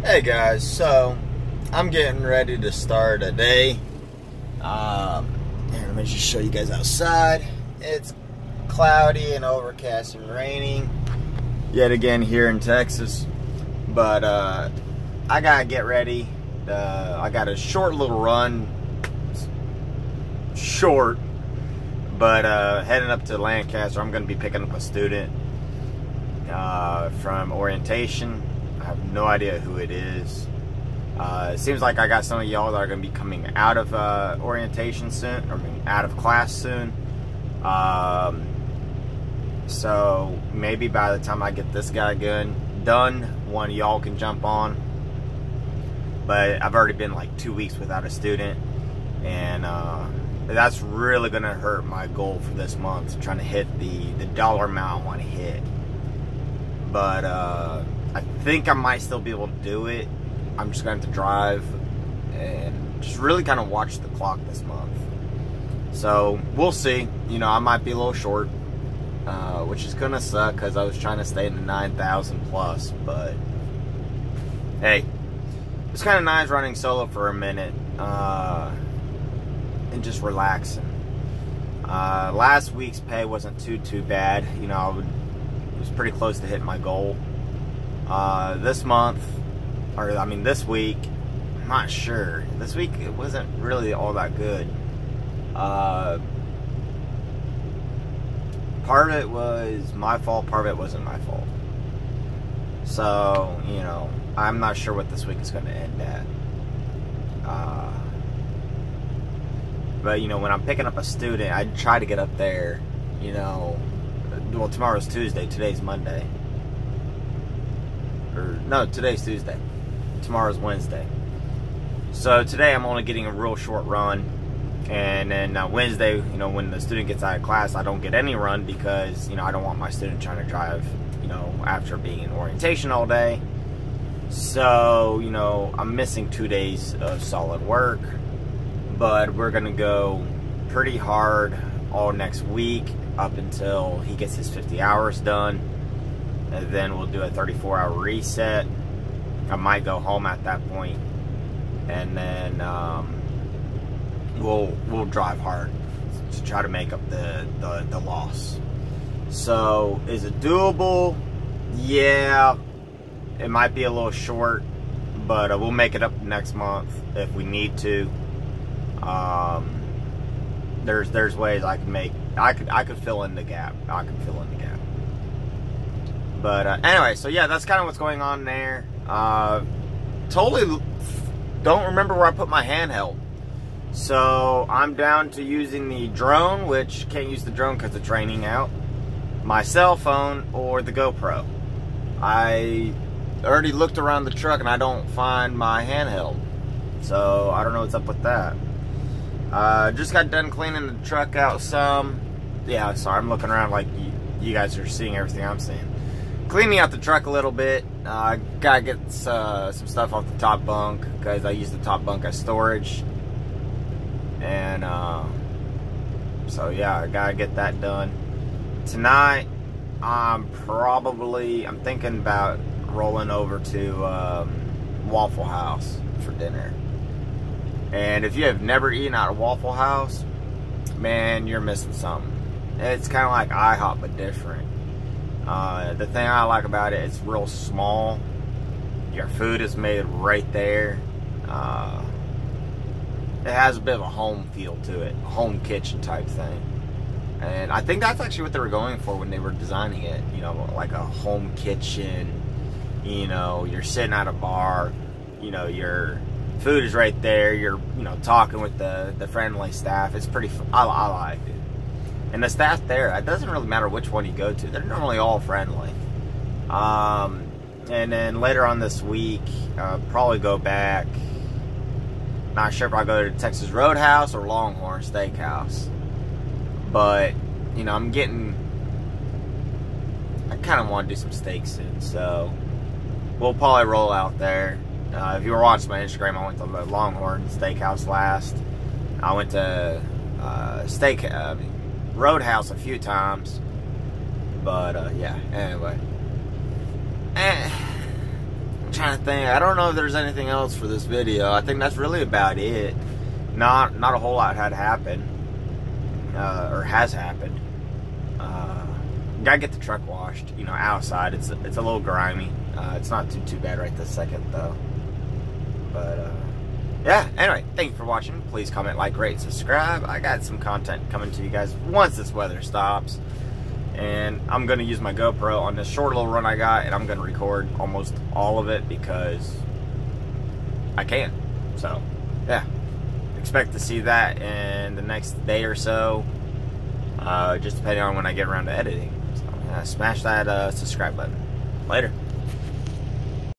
Hey guys, so I'm getting ready to start a day. Here, let me just show you guys outside. It's cloudy and overcast and raining yet again here in Texas. But I gotta get ready. I got a short little run. Short, but heading up to Lancaster. I'm gonna be picking up a student from orientation. I have no idea who it is. It seems like I got some of y'all that are going to be coming out of orientation soon, or out of class soon. So maybe by the time I get this guy done, one of y'all can jump on. But I've already been like 2 weeks without a student, and that's really going to hurt my goal for this month, trying to hit the dollar amount I want to hit. But I think I might still be able to do it. I'm just going to have to drive and just really kind of watch the clock this month. So we'll see. You know, I might be a little short, which is going to suck because I was trying to stay in the 9,000 plus. But hey, it's kind of nice running solo for a minute and just relaxing. Last week's pay wasn't too bad. You know, it was pretty close to hitting my goal. This month, or I mean this week, I'm not sure. This week it wasn't really all that good. Part of it was my fault, part of it wasn't my fault. So, you know, I'm not sure what this week is going to end at. But, you know, when I'm picking up a student, I try to get up there, you know. Well, tomorrow's Tuesday, today's Monday. Or, no, today's Tuesday. Tomorrow's Wednesday. So today I'm only getting a real short run. And then Wednesday, you know, when the student gets out of class, I don't get any run because, you know, I don't want my student trying to drive, you know, after being in orientation all day. So, you know, I'm missing 2 days of solid work. But we're going to go pretty hard all next week up until he gets his 50 hours done. And then we'll do a 34-hour reset. I might go home at that point, and then we'll drive hard to try to make up the loss. So, is it doable? Yeah, it might be a little short, but we'll make it up next month if we need to. There's ways I can make. I could fill in the gap. I could fill in the gap. But anyway, so yeah, that's kind of what's going on there. Totally don't remember where I put my handheld. So I'm down to using the drone, which can't use the drone because it's raining out, my cell phone, or the GoPro. I already looked around the truck and I don't find my handheld. So I don't know what's up with that. Just got done cleaning the truck out some. Yeah, sorry, I'm looking around like you guys are seeing everything I'm seeing. Cleaning out the truck a little bit. I gotta get some stuff off the top bunk because I use the top bunk as storage. And so yeah, I gotta get that done. Tonight, I'm thinking about rolling over to Waffle House for dinner. And if you have never eaten at a Waffle House, man, you're missing something. It's kind of like IHOP, but different. The thing I like about it, it's real small. Your food is made right there. It has a bit of a home feel to it, a home kitchen type thing. And I think that's actually what they were going for when they were designing it. You know, like a home kitchen. You know, you're sitting at a bar. You know, your food is right there. You're, you know, talking with the friendly staff. It's pretty. I like it. And the staff there, it doesn't really matter which one you go to. They're normally all friendly. And then later on this week, probably go back. Not sure if I'll go to Texas Roadhouse or Longhorn Steakhouse. But, you know, I kind of want to do some steak soon. So, we'll probably roll out there. If you were watching my Instagram, I went to the Longhorn Steakhouse last. I went to Roadhouse a few times. But, yeah, anyway. trying to think. I don't know if there's anything else for this video. I think that's really about it. Not a whole lot had happened, or has happened. Gotta get the truck washed, you know, outside. It's a little grimy. It's not too bad right this second though. But yeah. Anyway, thank you for watching. Please comment, like, rate, subscribe. I got some content coming to you guys once this weather stops. And I'm going to use my GoPro on this short little run I got, and I'm going to record almost all of it because I can. So, yeah. Expect to see that in the next day or so, just depending on when I get around to editing. So, yeah, smash that subscribe button. Later.